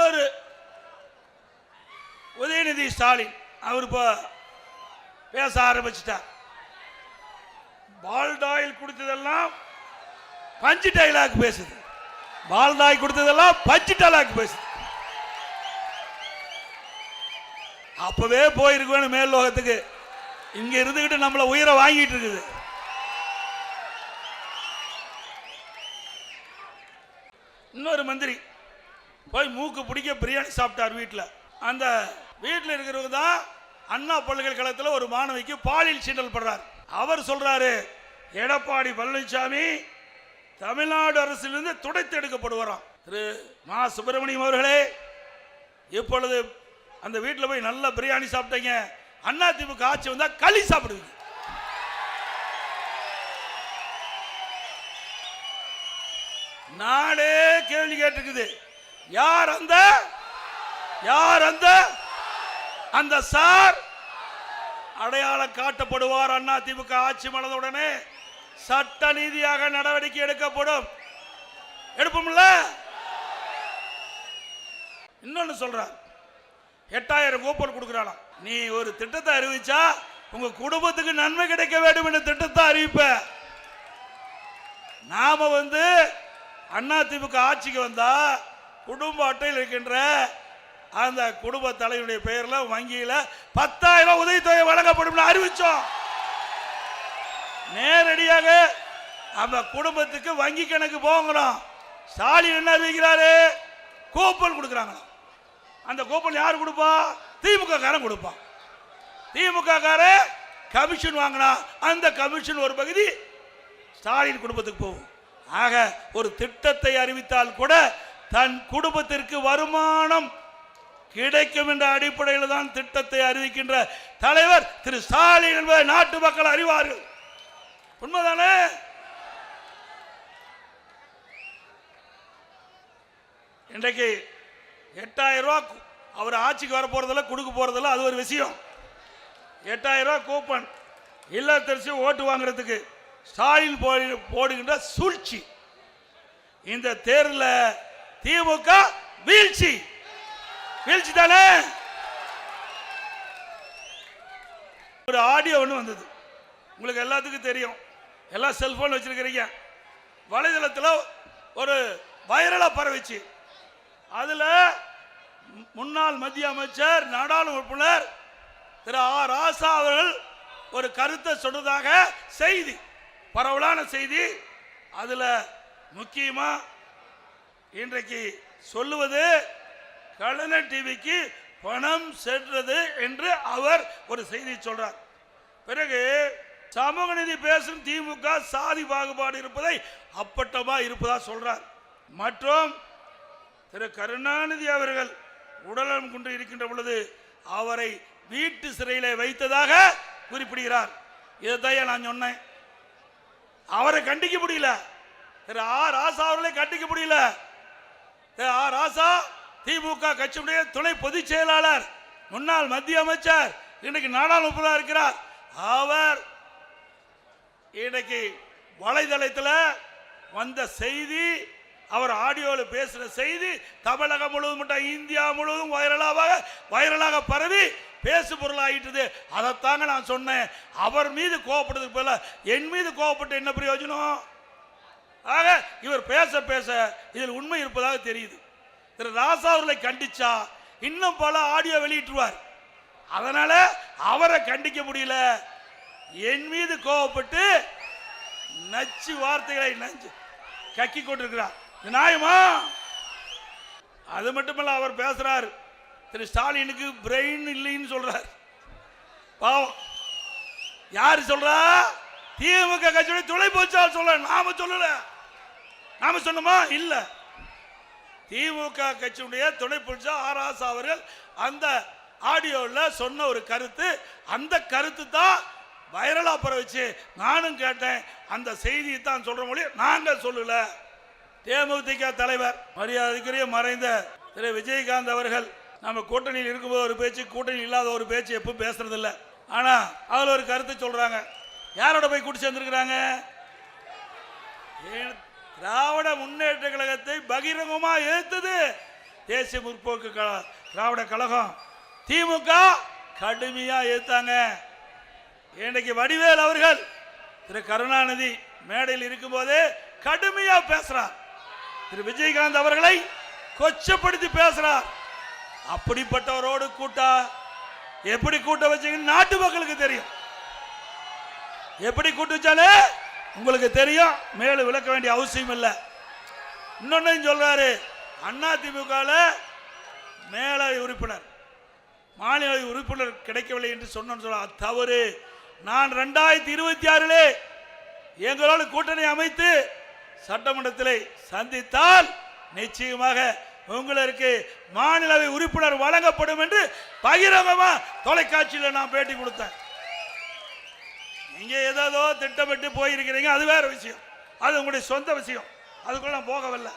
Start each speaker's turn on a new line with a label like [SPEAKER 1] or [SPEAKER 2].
[SPEAKER 1] இன்னொரு உதயநிதி ஸ்டாலின் அவர் இப்போ பேச ஆரம்பிச்சிட்டார். பால்டாயில் கொடுத்ததெல்லாம் பஞ்சு டைலாக் பேசுது. பால்டாய் கொடுத்ததெல்லாம் பஞ்சு டைலாக் பேசுது. அப்பவே போயிருக்கணும் மேல் லோகத்துக்கு. இங்க இருந்துகிட்டு நம்மள உயிரை வாங்கிட்டு இருக்குது. இன்னொரு மந்திரி போய் மூக்கு பிடிக்க பிரியாணி சாப்பிட்டார் வீட்டில். அந்த வீட்டில் இருக்கிறவங்க தான் அண்ணா பல்கலைக்கழகத்தில் ஒரு மாணவிக்கு பாலியல் சீண்டல் பண்றார். அவர் சொல்றாரு, எடப்பாடி பழனிசாமி தமிழ்நாடு அரசிலிருந்து துடைத்து எடுக்கப்படுவாராம். திரு மா சுப்பிரமணியம் அவர்களே, இப்பொழுது அந்த வீட்டில் போய் நல்ல பிரியாணி சாப்பிட்டீங்க, அண்ணா திமுக ஆட்சி வந்தா களி சாப்பிடுவீங்க. நாடே கேள்வி கேட்டிருக்குது, யார் அந்த அந்த சார் அடையாளம் காட்டப்படுவார். அண்ணா திமுக ஆட்சி மலர்ந்தவுடனே சட்ட நீதியாக நடவடிக்கை எடுக்கப்படும். எடுப்போம்ல. இன்னொன்னு சொல்றார், 8000 கூப்பன் கொடுக்கிறான். நீ ஒரு திட்டத்தை அறிவிச்சா உங்க குடும்பத்துக்கு நன்மை கிடைக்க வேண்டும் என்ற திட்டத்தை அறிவிப்ப. நாம அண்ணா திமுக ஆட்சிக்கு வந்தா குடும்ப அட்டையில் இருக்கின்ற அந்த குடும்ப தலைவருடைய பெயர்ல வங்கியில 10,000 உதவித்தொகை வழங்கப்படும் அறிவிச்சோம். நேரடியாக அந்த குடும்பத்துக்கு வங்கி கணக்கு போகணும். ஸ்டாலின் என்ன அறிவிக்கிறாரு, கூப்பன் கொடுக்கிறாங்க. அந்த கூப்பன் யார் கொடுப்பா? திமுக காரன் கொடுப்பான். திமுக காரன் கமிஷன் வாங்கினா அந்த கமிஷன் ஒரு பகுதி ஸ்டாலின் குடும்பத்துக்கு போகும். ஆக ஒரு திட்டத்தை அறிவித்தால் கூட தன் குடும்பத்திற்கு வருமானம் கிடைக்கும் என்ற அடிப்படையில் தான் திட்டத்தை அறிவிக்கின்ற தலைவர் திரு ஸ்டாலின் என்பதை நாட்டு மக்கள் அறிவார்கள். உண்மைதானே? இன்றைக்கு 8000 ரூபாய் அவர் ஆட்சிக்கு வர போறதில்ல, கொடுக்க போறதில்ல, அது ஒரு விஷயம். 8000 ரூபாய் கூப்பன் இல்லத்தரசி ஓட்டு வாங்குறதுக்கு ஸ்டாலின் போடுகின்ற சூழ்ச்சி. இந்த தேர்தலில் திமுக வீழ்ச்சி தானே. ஒரு ஆடியோ ஒன்று வந்தது, உங்களுக்கு எல்லாத்துக்கும் தெரியும், எல்லாம் செல்போன் வச்சிருக்கிறீங்க. வலைதளத்தில் ஒரு வைரலா பரவிச்சு. அதுல முன்னாள் மத்திய அமைச்சர் நாடாளுமன்ற உறுப்பினர் திரு ஆர் ராசா அவர்கள் ஒரு கருத்தை சொன்னதாக செய்தி, பரவலான செய்தி. அதுல முக்கியமா இன்றைக்கு சொல்லுவது கலைஞர் டிவிக்கு பணம் சென்றது என்று அவர் ஒரு செய்தி சொல்றார். பிறகு சமூக நீதி பேசும் திமுக சாதி பாகுபாடு இருப்பதை அப்பட்டமா இருப்பதா சொல்றார். மற்றும் திரு கருணாநிதி அவர்கள் உடல்நலம் கொண்டு இருக்கின்ற பொழுது அவரை வீட்டு சிறையில் வைத்ததாக குறிப்பிடுகிறார். இதைத்தான் நான் சொன்னேன். அவரை கண்டிக்க முடியல, திரு ஆர் ராசா அவர்களை கண்டிக்க முடியல. திரு ஆர் ராசா திமுக கட்சியுடைய துணை பொதுச் செயலாளர், முன்னாள் மத்திய அமைச்சர், இன்னைக்கு நாடாளுமன்ற இருக்கிறார். அவர் இன்னைக்கு வலைதளத்தில் வந்த செய்தி, அவர் ஆடியோவில் பேசுற செய்தி தமிழகம் முழுவதும் மட்டும் இந்தியா முழுவதும் வைரலாக பரவி பேசு பொருளாகிட்டது. அதைத்தாங்க நான் சொன்னேன். அவர் மீது கோவப்படுறதுக்கு போல என் மீது கோவப்பட்டு என்ன பிரயோஜனம்? ஆக இவர் பேச பேச இதில் உண்மை இருப்பதாக தெரியுது. திரு ராசா அவர்களை கண்டிச்சா இன்னும் பல ஆடியோ வெளியிட்டுருவார். அதனால அவரை கண்டிக்க முடியல. என் மீது கோவப்பட்டு நச்சு வார்த்தைகளை கக்கி கொண்டிருக்கிறார். நியாயமா? அது மட்டுமல்ல, அவர் பேசுறார், திரு ஸ்டாலினுக்கு பிரெயின் இல்லைன்னு சொல்றார். பாவம். யாரு சொல்றா? திமுக கட்சியுடைய துணை பொதுச் சொல்ல. நாம சொல்லல. நாம சொன்னோமா? இல்ல. திமுக கட்சியுடைய துணை பொதுச் ஆர் ராசா அவர்கள் அந்த ஆடியோவில் சொன்ன ஒரு கருத்து, அந்த கருத்து தான் வைரலா பரவிச்சு. நானும் கேட்டேன், அந்த செய்தியை தான் சொல்ற மொழி நாங்கள் சொல்லல. தேமுதிக தலைவர் மரியாதைக்குரிய மறைந்த திரு விஜயகாந்த் அவர்கள் நம்ம கூட்டணியில் இருக்கும்போது ஒரு பேச்சு, கூட்டணி இல்லாத ஒரு பேச்சு எப்பவும் பேசுறதில்லை. ஆனா அதில் ஒரு கருத்து சொல்றாங்க. யாரோட போய் கூட்டி சேர்ந்திருக்கிறாங்க? திராவிட முன்னேற்ற கழகத்தை பகிரங்கமா எதிர்த்தது தேசிய முற்போக்கு திராவிட கழகம் திமுக கடுமையா எதிர்த்தாங்க. இன்னைக்கு வடிவேல் அவர்கள் திரு கருணாநிதி மேடையில் இருக்கும் போதே கடுமையா பேசுறார். திரு விஜயகாந்த் அவர்களை கொச்சப்படுத்தி பேசுறார். அப்படிப்பட்டவரோடு கூட்டா எப்படி கூட்ட வச்சீங்கன்னு நாட்டு மக்களுக்கு தெரியும். எப்படி கூட்டு வச்சாலே உங்களுக்கு தெரியும். மேலும் விளக்க வேண்டிய அவசியம் இல்லை. இன்னொன்னு சொல்றாரு, அண்ணா திமுக மேலவை உறுப்பினர் மாநில உறுப்பினர் கிடைக்கவில்லை என்று சொன்ன தவறு. நான் 2026 எங்களோடு கூட்டணி அமைத்து சட்டமன்றத்தில் சந்தித்தால் நிச்சயமாக உங்களுக்கு மாநிலவை உறுப்பினர் வழங்கப்படும் என்று பகிரங்கமா தொலைக்காட்சியில் நான் பேட்டி கொடுத்தேன். நீங்க ஏதோ திட்டமிட்டு போயிருக்கிறீங்க, அது வேற விஷயம். அது உங்களுடைய சொந்த விஷயம். அதுக்குள்ள நான் போகவில்லை.